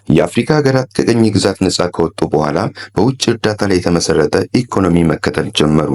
የአፍሪካ ሀገራት ከቅኝ ግዛት ነፃ ከወጡ በኋላ በውጭ እርዳታ ላይ የተመሰረተ ኢኮኖሚ መከተል ጀመሩ።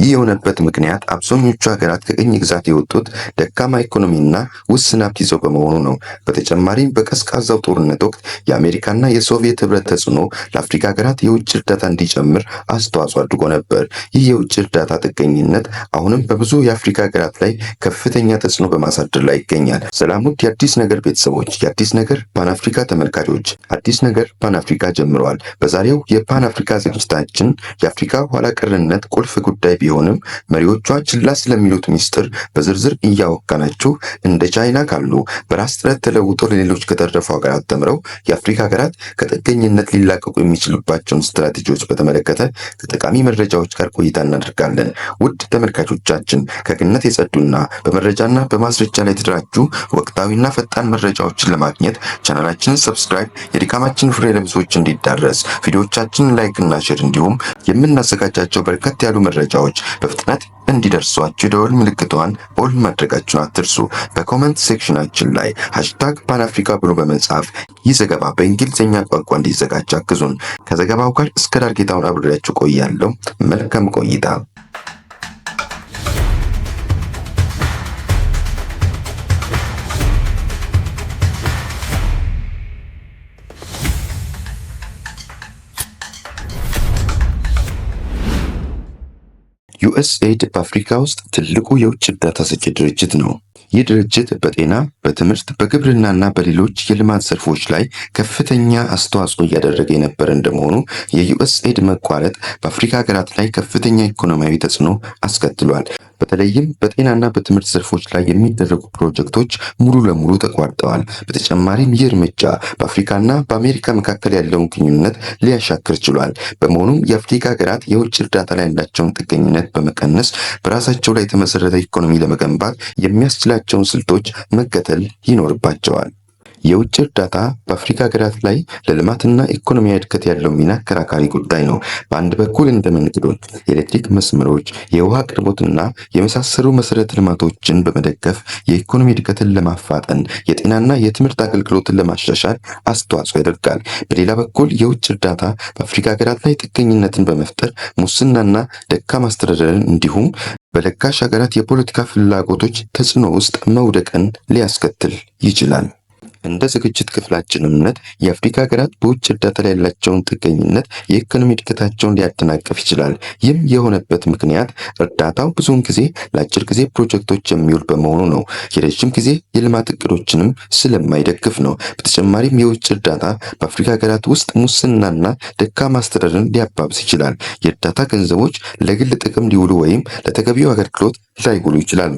ይህ የሆነበት ምክንያት አብዛኞቹ ሀገራት ከቅኝ ግዛት የወጡት ደካማ ኢኮኖሚና ውስን ሀብት ይዘው በመሆኑ ነው። በተጨማሪም በቀዝቃዛው ጦርነት ወቅት የአሜሪካና የሶቪየት ህብረት ተጽዕኖ ለአፍሪካ ሀገራት የውጭ እርዳታ እንዲጨምር አስተዋጽኦ አድርጎ ነበር። ይህ የውጭ እርዳታ ጥገኝነት አሁንም በብዙ የአፍሪካ ሀገራት ላይ ከፍተኛ ተጽዕኖ በማሳደር ላይ ይገኛል። ሰላም ውድ የአዲስ ነገር ቤተሰቦች፣ የአዲስ ነገር ፓን አፍሪካ ተመልካቾች፣ አዲስ ነገር ፓን አፍሪካ ጀምረዋል። በዛሬው የፓን አፍሪካ ዝግጅታችን የአፍሪካ ኋላ ቀርነት ቁልፍ ጉዳይ ቢሆንም መሪዎቿ ችላ ስለሚሉት ሚስጥር በዝርዝር እያወጋናችሁ እንደ ቻይና ካሉ በራስ ጥረት ተለውጦ ለሌሎች ከተረፉ ሀገራት ተምረው የአፍሪካ ሀገራት ከጥገኝነት ሊላቀቁ የሚችሉባቸውን ስትራቴጂዎች በተመለከተ ከጠቃሚ መረጃዎች ጋር ቆይታ እናደርጋለን። ውድ ተመልካቾቻችን ከግነት የጸዱና በመረጃና በማስረጃ ላይ የተደራጁ ወቅታዊና ፈጣን መረጃዎችን ለማግኘት ቻናላችንን ሰብስክራይብ፣ የድካማችን ፍሬ ለብዙዎች እንዲዳረስ ቪዲዮዎቻችንን ላይክ እና ሼር እንዲሁም የምናዘጋጃቸው በርከት ያሉ መረጃዎች በፍጥነት እንዲደርሷችሁ የደወል ምልክቷን ኦል ማድረጋችሁን አትርሱ። በኮሜንት ሴክሽናችን ላይ #ፓን አፍሪካ ብሎ በመጻፍ ይህ ዘገባ በእንግሊዝኛ ቋንቋ እንዲዘጋጅ አግዙን። ከዘገባው ጋር እስከ ዳር ጌታውን አብሬያችሁ ቆያለሁ። መልካም ቆይታ። ዩኤስኤድ በአፍሪካ ውስጥ ትልቁ የውጭ እርዳታ ሰጪ ድርጅት ነው። ይህ ድርጅት በጤና፣ በትምህርት፣ በግብርናና በሌሎች የልማት ዘርፎች ላይ ከፍተኛ አስተዋጽኦ እያደረገ የነበረ እንደመሆኑ የዩኤስኤድ መቋረጥ በአፍሪካ ሀገራት ላይ ከፍተኛ ኢኮኖሚያዊ ተጽዕኖ አስከትሏል። በተለይም በጤናና በትምህርት ዘርፎች ላይ የሚደረጉ ፕሮጀክቶች ሙሉ ለሙሉ ተቋርጠዋል። በተጨማሪም ይህ እርምጃ በአፍሪካና በአሜሪካ መካከል ያለውን ግንኙነት ሊያሻክር ችሏል። በመሆኑም የአፍሪካ ሀገራት የውጭ እርዳታ ላይ ያላቸውን ጥገኝነት በመቀነስ በራሳቸው ላይ የተመሰረተ ኢኮኖሚ ለመገንባት የሚያስችላቸውን ስልቶች መከተል ይኖርባቸዋል። የውጭ እርዳታ በአፍሪካ ሀገራት ላይ ለልማትና ኢኮኖሚያዊ እድገት ያለው ሚና አከራካሪ ጉዳይ ነው። በአንድ በኩል እንደ መንገዶች፣ የኤሌክትሪክ መስመሮች፣ የውሃ አቅርቦትና የመሳሰሉ መሰረተ ልማቶችን በመደገፍ የኢኮኖሚ እድገትን ለማፋጠን፣ የጤናና የትምህርት አገልግሎትን ለማሻሻል አስተዋጽኦ ያደርጋል። በሌላ በኩል የውጭ እርዳታ በአፍሪካ ሀገራት ላይ ጥገኝነትን በመፍጠር ሙስናና ደካማ አስተዳደርን እንዲሁም በለጋሽ ሀገራት የፖለቲካ ፍላጎቶች ተጽዕኖ ውስጥ መውደቅን ሊያስከትል ይችላል። እንደ ዝግጅት ክፍላችን እምነት የአፍሪካ ሀገራት በውጭ እርዳታ ላይ ያላቸውን ጥገኝነት የኢኮኖሚ እድገታቸውን ሊያደናቅፍ ይችላል። ይህም የሆነበት ምክንያት እርዳታው ብዙውን ጊዜ ለአጭር ጊዜ ፕሮጀክቶች የሚውል በመሆኑ ነው። የረጅም ጊዜ የልማት እቅዶችንም ስለማይደግፍ ነው። በተጨማሪም የውጭ እርዳታ በአፍሪካ ሀገራት ውስጥ ሙስናና ደካማ አስተዳደርን ሊያባብስ ይችላል። የእርዳታ ገንዘቦች ለግል ጥቅም ሊውሉ ወይም ለተገቢው አገልግሎት ላይውሉ ይችላሉ።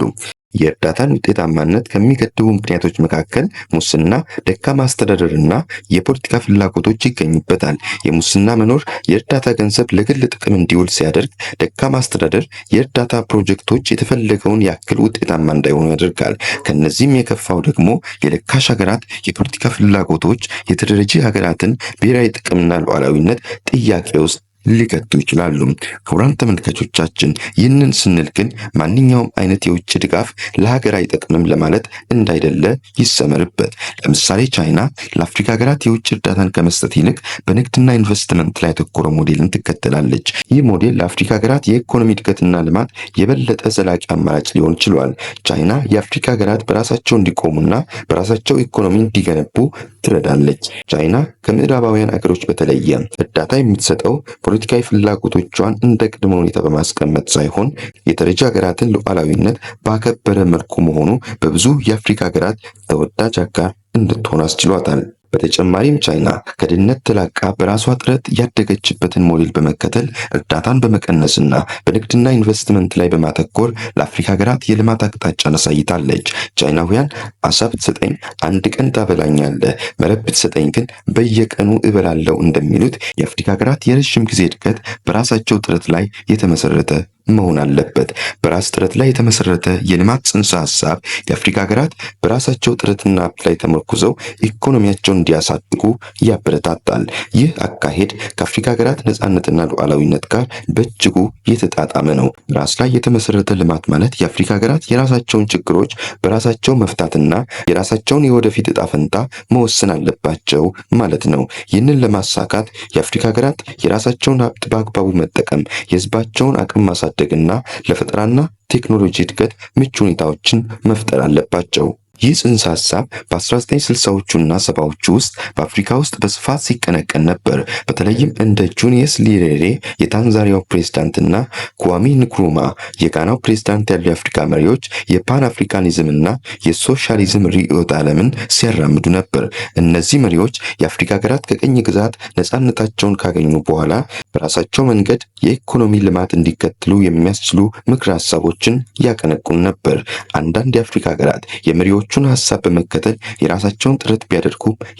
የእርዳታን ውጤታማነት ከሚገድቡ ምክንያቶች መካከል ሙስና፣ ደካማ አስተዳደርና የፖለቲካ ፍላጎቶች ይገኙበታል። የሙስና መኖር የእርዳታ ገንዘብ ለግል ጥቅም እንዲውል ሲያደርግ፣ ደካማ አስተዳደር የእርዳታ ፕሮጀክቶች የተፈለገውን ያክል ውጤታማ እንዳይሆኑ ያደርጋል። ከነዚህም የከፋው ደግሞ የለጋሽ ሀገራት የፖለቲካ ፍላጎቶች የተደረጂ ሀገራትን ብሔራዊ ጥቅምና ሉዓላዊነት ጥያቄ ውስጥ ሊከቱ ይችላሉ። ክቡራን ተመልካቾቻችን ይህንን ስንል ግን ማንኛውም አይነት የውጭ ድጋፍ ለሀገር አይጠቅምም ለማለት እንዳይደለ ይሰመርበት። ለምሳሌ ቻይና ለአፍሪካ ሀገራት የውጭ እርዳታን ከመስጠት ይልቅ በንግድና ኢንቨስትመንት ላይ ያተኮረ ሞዴልን ትከተላለች። ይህ ሞዴል ለአፍሪካ ሀገራት የኢኮኖሚ እድገትና ልማት የበለጠ ዘላቂ አማራጭ ሊሆን ችሏል። ቻይና የአፍሪካ ሀገራት በራሳቸው እንዲቆሙና በራሳቸው ኢኮኖሚ እንዲገነቡ ትረዳለች። ቻይና ከምዕራባውያን አገሮች በተለየ እርዳታ የምትሰጠው ፖለቲካዊ ፍላጎቶቿን እንደ ቅድመ ሁኔታ በማስቀመጥ ሳይሆን የተረጂ ሀገራትን ሉዓላዊነት ባከበረ መልኩ መሆኑ በብዙ የአፍሪካ ሀገራት ተወዳጅ አጋር እንድትሆን አስችሏታል። በተጨማሪም ቻይና ከድህነት ተላቃ በራሷ ጥረት ያደገችበትን ሞዴል በመከተል እርዳታን በመቀነስና በንግድና ኢንቨስትመንት ላይ በማተኮር ለአፍሪካ ሀገራት የልማት አቅጣጫን አሳይታለች። ቻይናውያን አሳ ብትሰጠኝ አንድ ቀን ታበላኛለህ፣ መረብ ብትሰጠኝ ግን በየቀኑ እበላለሁ እንደሚሉት የአፍሪካ ሀገራት የረዥም ጊዜ እድገት በራሳቸው ጥረት ላይ የተመሰረተ መሆን አለበት። በራስ ጥረት ላይ የተመሰረተ የልማት ጽንሰ ሐሳብ የአፍሪካ ሀገራት በራሳቸው ጥረትና ሀብት ላይ ተመርኩዘው ኢኮኖሚያቸውን እንዲያሳድጉ ያበረታታል። ይህ አካሄድ ከአፍሪካ ሀገራት ነጻነትና ሉዓላዊነት ጋር በእጅጉ የተጣጣመ ነው። ራስ ላይ የተመሰረተ ልማት ማለት የአፍሪካ ሀገራት የራሳቸውን ችግሮች በራሳቸው መፍታትና የራሳቸውን የወደፊት ዕጣ ፈንታ መወሰን አለባቸው ማለት ነው። ይህንን ለማሳካት የአፍሪካ ሀገራት የራሳቸውን ሀብት በአግባቡ መጠቀም፣ የህዝባቸውን አቅም ማሳደግና ለፈጠራና ቴክኖሎጂ እድገት ምቹ ሁኔታዎችን መፍጠር አለባቸው። ይህ ጽንሰ ሐሳብ በ1960ዎቹና 70ዎቹ ውስጥ በአፍሪካ ውስጥ በስፋት ሲቀነቀን ነበር። በተለይም እንደ ጁሊየስ ኒሬሬ የታንዛኒያው ፕሬዝዳንትና ኩዋሚ ንክሩማ የጋናው ፕሬዝዳንት ያሉ የአፍሪካ መሪዎች የፓን አፍሪካኒዝምና የሶሻሊዝም ርዕዮተ ዓለምን ሲያራምዱ ነበር። እነዚህ መሪዎች የአፍሪካ ሀገራት ከቅኝ ግዛት ነጻነታቸውን ካገኙ በኋላ በራሳቸው መንገድ የኢኮኖሚ ልማት እንዲከተሉ የሚያስችሉ ምክረ ሐሳቦችን ያቀነቁን ነበር። አንዳንድ የአፍሪካ ሀገራት የመሪዎቹን ሐሳብ በመከተል የራሳቸውን ጥረት ቢያደርጉም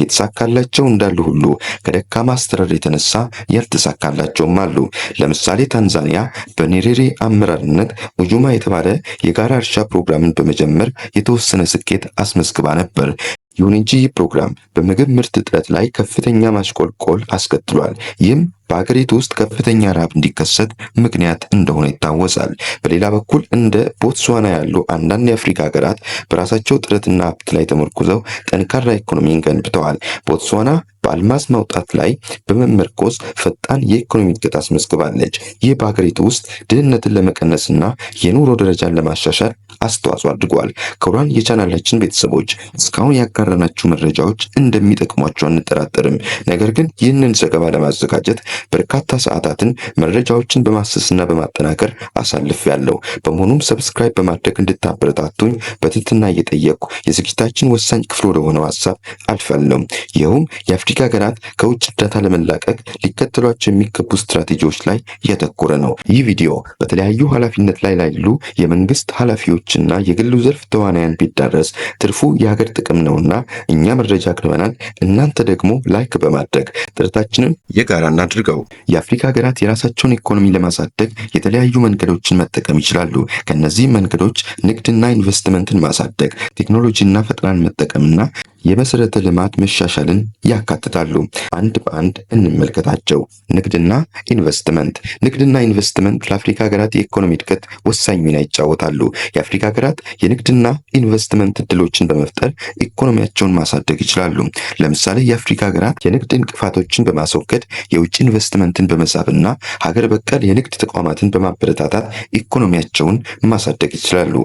የተሳካላቸው እንዳሉ ሁሉ ከደካማ አስተዳደር የተነሳ ያልተሳካላቸውም አሉ። ለምሳሌ ታንዛኒያ በኒሬሬ አመራርነት ሙጁማ የተባለ የጋራ እርሻ ፕሮግራምን በመጀመር የተወሰነ ስኬት አስመዝግባ ነበር። ይሁን እንጂ ይህ ፕሮግራም በምግብ ምርት እጥረት ላይ ከፍተኛ ማሽቆልቆል አስከትሏል። ይህም በሀገሪቱ ውስጥ ከፍተኛ ረሃብ እንዲከሰት ምክንያት እንደሆነ ይታወሳል። በሌላ በኩል እንደ ቦትስዋና ያሉ አንዳንድ የአፍሪካ ሀገራት በራሳቸው ጥረትና ሀብት ላይ ተመርኩዘው ጠንካራ ኢኮኖሚን ገንብተዋል። ቦትስዋና በአልማዝ ማውጣት ላይ በመመርኮዝ ፈጣን የኢኮኖሚ እድገት አስመዝግባለች። ይህ በሀገሪቱ ውስጥ ድህነትን ለመቀነስና የኑሮ ደረጃን ለማሻሻል አስተዋጽኦ አድርጓል። ክቡራን የቻናላችን ቤተሰቦች እስካሁን ያጋራናችሁ መረጃዎች እንደሚጠቅሟቸው አንጠራጠርም። ነገር ግን ይህንን ዘገባ ለማዘጋጀት በርካታ ሰዓታትን መረጃዎችን በማሰስና በማጠናከር አሳልፌያለሁ። በመሆኑም ሰብስክራይብ በማድረግ እንድታበረታቱኝ በትህትና እየጠየቅኩ የዝግጅታችን ወሳኝ ክፍል ወደሆነው ሀሳብ አልፋለሁ። ይኸውም የአፍሪካ ሀገራት ከውጭ እርዳታ ለመላቀቅ ሊከተሏቸው የሚገቡ ስትራቴጂዎች ላይ ያተኮረ ነው። ይህ ቪዲዮ በተለያዩ ኃላፊነት ላይ ላሉ የመንግስት ኃላፊዎችና የግሉ ዘርፍ ተዋናያን ቢዳረስ ትርፉ የሀገር ጥቅም ነውና እኛ መረጃ አቅርበናል። እናንተ ደግሞ ላይክ በማድረግ ጥረታችንን የጋራ እናድርገው። የአፍሪካ ሀገራት የራሳቸውን ኢኮኖሚ ለማሳደግ የተለያዩ መንገዶችን መጠቀም ይችላሉ። ከነዚህ መንገዶች ንግድና ኢንቨስትመንትን ማሳደግ፣ ቴክኖሎጂና ፈጠራን መጠቀምና የመሰረተ ልማት መሻሻልን ያካትታሉ። አንድ በአንድ እንመልከታቸው። ንግድና ኢንቨስትመንት። ንግድና ኢንቨስትመንት ለአፍሪካ ሀገራት የኢኮኖሚ እድገት ወሳኝ ሚና ይጫወታሉ። የአፍሪካ ሀገራት የንግድና ኢንቨስትመንት እድሎችን በመፍጠር ኢኮኖሚያቸውን ማሳደግ ይችላሉ። ለምሳሌ የአፍሪካ ሀገራት የንግድ እንቅፋቶችን በማስወገድ የውጭ ኢንቨስትመንትን በመሳብና ሀገር በቀል የንግድ ተቋማትን በማበረታታት ኢኮኖሚያቸውን ማሳደግ ይችላሉ።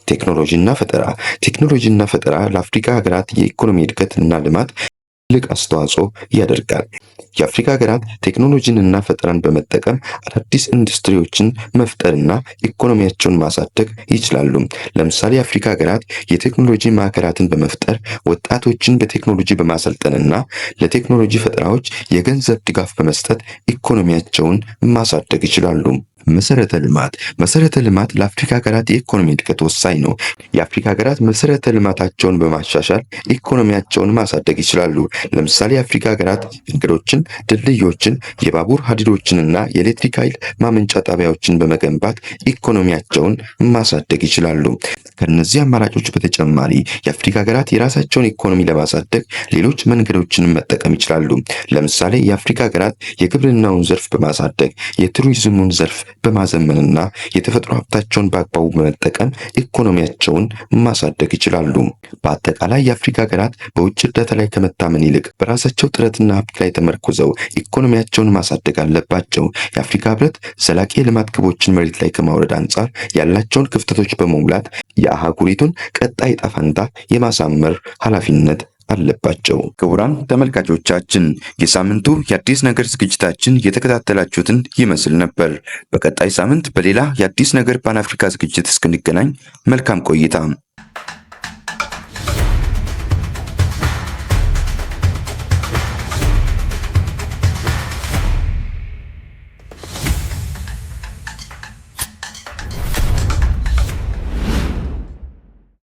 ቴክኖሎጂና ፈጠራ። ቴክኖሎጂና ፈጠራ ለአፍሪካ ሀገራት የኢኮኖሚ እድገትና ልማት ትልቅ አስተዋጽኦ ያደርጋል። የአፍሪካ ሀገራት ቴክኖሎጂንና ፈጠራን በመጠቀም አዳዲስ ኢንዱስትሪዎችን መፍጠርና ኢኮኖሚያቸውን ማሳደግ ይችላሉ። ለምሳሌ የአፍሪካ ሀገራት የቴክኖሎጂ ማዕከላትን በመፍጠር ወጣቶችን በቴክኖሎጂ በማሰልጠንና ለቴክኖሎጂ ፈጠራዎች የገንዘብ ድጋፍ በመስጠት ኢኮኖሚያቸውን ማሳደግ ይችላሉ። መሰረተ ልማት። መሰረተ ልማት ለአፍሪካ ሀገራት የኢኮኖሚ እድገት ወሳኝ ነው። የአፍሪካ ሀገራት መሰረተ ልማታቸውን በማሻሻል ኢኮኖሚያቸውን ማሳደግ ይችላሉ። ለምሳሌ የአፍሪካ ሀገራት መንገዶችን፣ ድልድዮችን፣ የባቡር ሀዲዶችንና የኤሌክትሪክ ኃይል ማመንጫ ጣቢያዎችን በመገንባት ኢኮኖሚያቸውን ማሳደግ ይችላሉ። ከነዚህ አማራጮች በተጨማሪ የአፍሪካ ሀገራት የራሳቸውን ኢኮኖሚ ለማሳደግ ሌሎች መንገዶችን መጠቀም ይችላሉ። ለምሳሌ የአፍሪካ ሀገራት የግብርናውን ዘርፍ በማሳደግ የቱሪዝሙን ዘርፍ በማዘመንና የተፈጥሮ ሀብታቸውን በአግባቡ በመጠቀም ኢኮኖሚያቸውን ማሳደግ ይችላሉ። በአጠቃላይ የአፍሪካ ሀገራት በውጭ እርዳታ ላይ ከመታመን ይልቅ በራሳቸው ጥረትና ሀብት ላይ ተመርኩዘው ኢኮኖሚያቸውን ማሳደግ አለባቸው። የአፍሪካ ህብረት ዘላቂ የልማት ግቦችን መሬት ላይ ከማውረድ አንጻር ያላቸውን ክፍተቶች በመሙላት የአህጉሪቱን ቀጣይ ዕጣ ፈንታ የማሳመር ኃላፊነት አለባቸው። ክቡራን ተመልካቾቻችን የሳምንቱ የአዲስ ነገር ዝግጅታችን የተከታተላችሁትን ይመስል ነበር። በቀጣይ ሳምንት በሌላ የአዲስ ነገር ፓን አፍሪካ ዝግጅት እስክንገናኝ መልካም ቆይታ